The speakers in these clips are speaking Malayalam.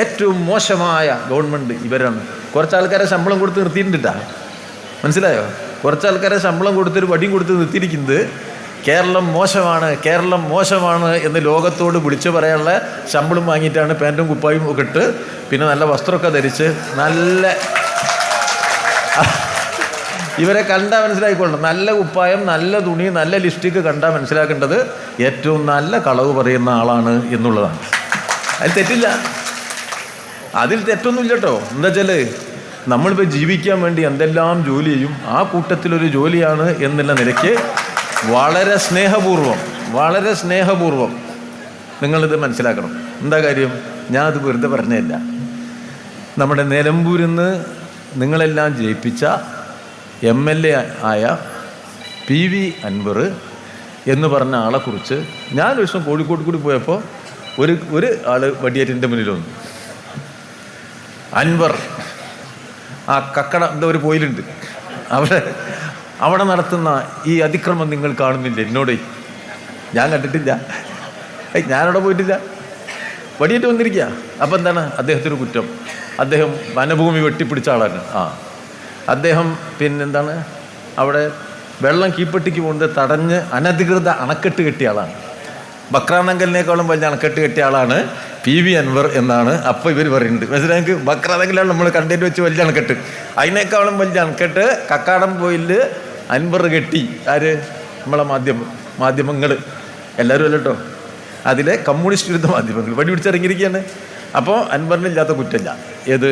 ഏറ്റവും മോശമായ ഗവൺമെൻറ് ഇവരാണ്. കുറച്ച് ആൾക്കാരെ ശമ്പളം കൊടുത്ത് നിർത്തിയിട്ടാ, മനസ്സിലായോ? കുറച്ച് ആൾക്കാരെ ശമ്പളം കൊടുത്തൊരു വടിയും കൊടുത്ത് നിർത്തിയിരിക്കുന്നത് കേരളം മോശമാണ്, കേരളം മോശമാണ് എന്ന് ലോകത്തോട് വിളിച്ചു പറയാനുള്ള ശമ്പളം വാങ്ങിയിട്ടാണ് പാൻറ്റും കുപ്പായും ഒക്കെ ഇട്ട് പിന്നെ നല്ല വസ്ത്രമൊക്കെ ധരിച്ച് നല്ല ഇവരെ കണ്ടാൽ മനസ്സിലാക്കിക്കൊള്ളണം. നല്ല കുപ്പായം, നല്ല തുണി, നല്ല ലിപ്സ്റ്റിക്ക് കണ്ടാൽ മനസ്സിലാക്കേണ്ടത് ഏറ്റവും നല്ല കളവ് പറയുന്ന ആളാണ് എന്നുള്ളതാണ്. അതിൽ തെറ്റില്ല, അതിൽ തെറ്റൊന്നുമില്ല കേട്ടോ. എന്താ വെച്ചാൽ നമ്മളിപ്പോൾ ജീവിക്കാൻ വേണ്ടി എന്തെല്ലാം ജോലി ചെയ്യും, ആ കൂട്ടത്തിലൊരു ജോലിയാണ് എന്നുള്ള നിലയ്ക്ക് വളരെ സ്നേഹപൂർവം നിങ്ങളിത് മനസ്സിലാക്കണം. എന്താ കാര്യം? ഞാൻ അത് വെറുതെ പറഞ്ഞതല്ല. നമ്മുടെ നിലമ്പൂരിൽ നിന്ന് നിങ്ങളെല്ലാം ജയിപ്പിച്ച MLA ആയ PV അൻവർ എന്ന് പറഞ്ഞ ആളെക്കുറിച്ച് ഞാൻ ഒരു ദിവസം കോഴിക്കോട് കൂടി പോയപ്പോൾ ഒരു ആൾ വടിയേറ്റിൻ്റെ മുന്നിൽ വന്നു. അൻവർ ആ കക്കട എന്താ ഒരു പോയിലുണ്ട്, അവിടെ നടത്തുന്ന ഈ അതിക്രമം നിങ്ങൾ കാണുന്നില്ല? എന്നോട് ഞാൻ കണ്ടിട്ടില്ല, ഞാനവിടെ പോയിട്ടില്ല, വടിയേറ്റ് വന്നിരിക്കുക. അപ്പം എന്താണ് അദ്ദേഹത്തിന് കുറ്റം? അദ്ദേഹം വനഭൂമി വെട്ടിപ്പിടിച്ച ആളാണ്. അദ്ദേഹം പിന്നെന്താണ് അവിടെ വെള്ളം കീപ്പട്ടിക്ക് കൊണ്ട് തടഞ്ഞ് അനധികൃത അണക്കെട്ട് കെട്ടിയ ആളാണ്. ബക്രാനങ്കലിനേക്കാളും വലിയ അണക്കെട്ട് കെട്ടിയ ആളാണ് PV അൻവർ എന്നാണ് അപ്പോൾ ഇവർ പറയുന്നുണ്ട്. മനസ്സിലായി? ബക്രാനങ്കലാണ് നമ്മൾ കണ്ടേറ്റ് വെച്ച് വലിയ അണക്കെട്ട്, അതിനേക്കാളും വലിയ അണക്കെട്ട് കക്കാടം പോയിൽ അൻവർ കെട്ടി. ആര്? നമ്മളെ മാധ്യമങ്ങൾ എല്ലാവരും അല്ല കേട്ടോ, അതിലെ കമ്മ്യൂണിസ്റ്റ് വിരുദ്ധ മാധ്യമങ്ങൾ വടി പിടിച്ചിറങ്ങിയിരിക്കുകയാണ്. അപ്പോൾ അൻവറിനില്ലാത്ത കുറ്റമില്ല. ഏത്?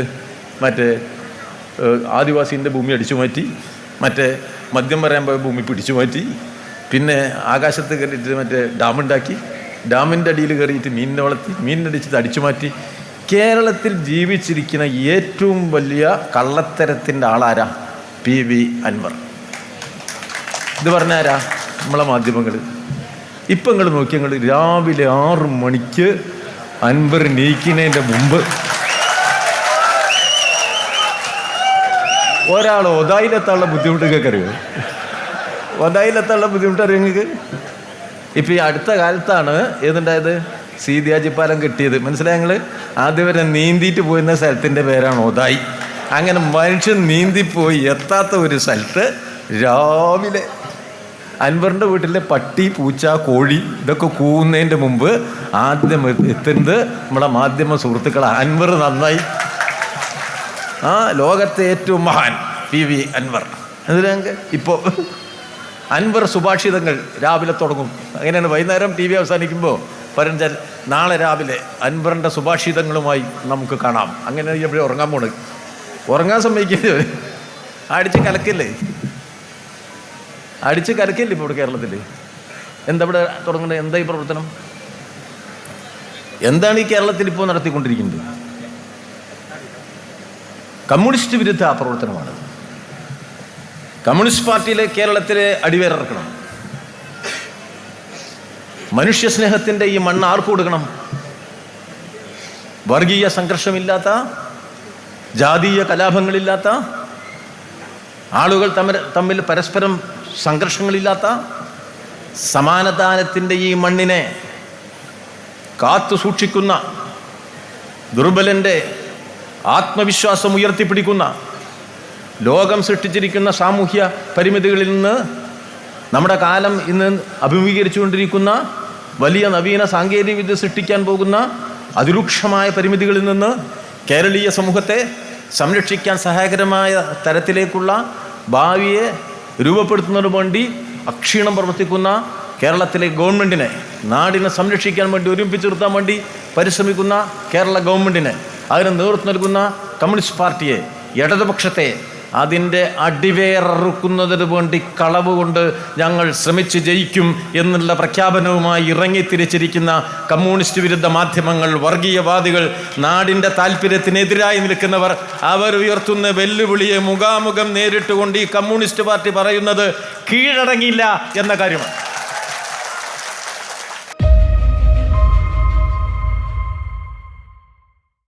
മറ്റേ ആദിവാസീൻ്റെ ഭൂമി അടിച്ചു മാറ്റി, മറ്റേ മദ്യം പറയാൻ പോയ ഭൂമി പിടിച്ചു മാറ്റി, പിന്നെ ആകാശത്ത് കയറിയിട്ട് മറ്റേ ഡാമുണ്ടാക്കി, ഡാമിൻ്റെ അടിയിൽ കയറിയിട്ട് മീനിനെ വളർത്തി, മീനിനടിച്ചത് അടിച്ചു മാറ്റി. കേരളത്തിൽ ജീവിച്ചിരിക്കുന്ന ഏറ്റവും വലിയ കള്ളത്തരത്തിൻ്റെ ആളാരാ? PV അൻവർ. ഇത് പറഞ്ഞാരാ? നമ്മളെ മാധ്യമങ്ങൾ. ഇപ്പം നിങ്ങൾ നോക്കി, നിങ്ങൾ രാവിലെ 6 മണിക്ക് അൻവർ നീക്കുന്നതിൻ്റെ മുമ്പ് ഒരാൾ ഒതായിലെത്താനുള്ള ബുദ്ധിമുട്ട് നിങ്ങൾക്ക് അറിയോ? ഒതായിലെത്താനുള്ള ബുദ്ധിമുട്ട് അറിയോ നിങ്ങൾക്ക്? ഇപ്പം ഈ അടുത്ത കാലത്താണ് ഏതുണ്ടായത്? സീതിയാജിപ്പാലം കെട്ടിയത്. മനസ്സിലായി? ഞങ്ങൾ ആദ്യം വരെ നീന്തിയിട്ട് പോയിരുന്ന സ്ഥലത്തിൻ്റെ പേരാണ് ഒതായി. അങ്ങനെ മനുഷ്യൻ നീന്തിപ്പോയി എത്താത്ത ഒരു സ്ഥലത്ത് രാവിലെ അൻവറിൻ്റെ വീട്ടിലെ പട്ടി, പൂച്ച, കോഴി ഇതൊക്കെ കൂവുന്നതിൻ്റെ മുമ്പ് ആദ്യം എത്തുന്നത് നമ്മളെ മാധ്യമ സുഹൃത്തുക്കളാണ്. അൻവർ നന്നായി, ലോകത്തെ ഏറ്റവും മഹാൻ PV അൻവർ. അതിന് ഇപ്പോൾ അൻവർ സുഭാഷിതങ്ങൾ രാവിലെ തുടങ്ങും. അങ്ങനെയാണ്. വൈകുന്നേരം TV അവസാനിക്കുമ്പോൾ പറഞ്ഞാൽ നാളെ രാവിലെ അൻവറിൻ്റെ സുഭാഷിതങ്ങളുമായി നമുക്ക് കാണാം. അങ്ങനെ ഇവിടെ ഉറങ്ങാൻ പോണത്. ഉറങ്ങാൻ സമ്മതിക്കില്ലേ? അടിച്ച് കലക്കില്ലേ ഇപ്പോൾ ഇവിടെ കേരളത്തിൽ? എന്താ ഇവിടെ തുടങ്ങുന്നത്? എന്താ ഈ പ്രവർത്തനം? എന്താണ് ഈ കേരളത്തിൽ ഇപ്പോൾ നടത്തിക്കൊണ്ടിരിക്കുന്നത്? കമ്മ്യൂണിസ്റ്റ് വിരുദ്ധ പ്രവർത്തനമാണ്. കമ്മ്യൂണിസ്റ്റ് പാർട്ടിയിലെ കേരളത്തിലെ അടിവേറിറക്കണം. മനുഷ്യ സ്നേഹത്തിൻ്റെ ഈ മണ്ണ് ആർക്ക് കൊടുക്കണം? വർഗീയ സംഘർഷമില്ലാത്ത, ജാതീയ കലാപങ്ങളില്ലാത്ത, ആളുകൾ തമ്മിൽ പരസ്പരം സംഘർഷങ്ങളില്ലാത്ത, സമാനദാനത്തിൻ്റെ ഈ മണ്ണിനെ കാത്തു സൂക്ഷിക്കുന്ന, ദുർബലൻ്റെ ആത്മവിശ്വാസം ഉയർത്തിപ്പിടിക്കുന്ന, ലോകം സൃഷ്ടിച്ചിരിക്കുന്ന സാമൂഹ്യ പരിമിതികളിൽ നിന്ന് നമ്മുടെ കാലം ഇന്ന് അഭിമുഖീകരിച്ചുകൊണ്ടിരിക്കുന്ന വലിയ നവീന സാങ്കേതികവിദ്യ സൃഷ്ടിക്കാൻ പോകുന്ന അതിരൂക്ഷമായ പരിമിതികളിൽ നിന്ന് കേരളീയ സമൂഹത്തെ സംരക്ഷിക്കാൻ സഹായകരമായ തരത്തിലേക്കുള്ള ഭാവിയെ രൂപപ്പെടുത്തുന്നതിന് വേണ്ടി അക്ഷീണം പ്രവർത്തിക്കുന്ന കേരളത്തിലെ ഗവൺമെൻറ്റിനെ, നാടിനെ സംരക്ഷിക്കാൻ വേണ്ടി ഒരുമിച്ച് നിർത്താൻ വേണ്ടി പരിശ്രമിക്കുന്ന കേരള ഗവൺമെൻറ്റിനെ, അതിന് നേതൃത്വം നൽകുന്ന കമ്മ്യൂണിസ്റ്റ് പാർട്ടിയെ, ഇടതുപക്ഷത്തെ അതിൻ്റെ അടിവേററുക്കുന്നതിന് വേണ്ടി കളവ് കൊണ്ട് ഞങ്ങൾ ശ്രമിച്ച് ജയിക്കും എന്നുള്ള പ്രഖ്യാപനവുമായി ഇറങ്ങിത്തിരിച്ചിരിക്കുന്ന കമ്മ്യൂണിസ്റ്റ് വിരുദ്ധ മാധ്യമങ്ങൾ, വർഗീയവാദികൾ, നാടിൻ്റെ താല്പര്യത്തിനെതിരായി നിൽക്കുന്നവർ, അവർ ഉയർത്തുന്ന വെല്ലുവിളിയെ മുഖാമുഖം നേരിട്ടുകൊണ്ട് ഈ കമ്മ്യൂണിസ്റ്റ് പാർട്ടി പറയുന്നത് കീഴടങ്ങില്ല എന്ന കാര്യമാണ്.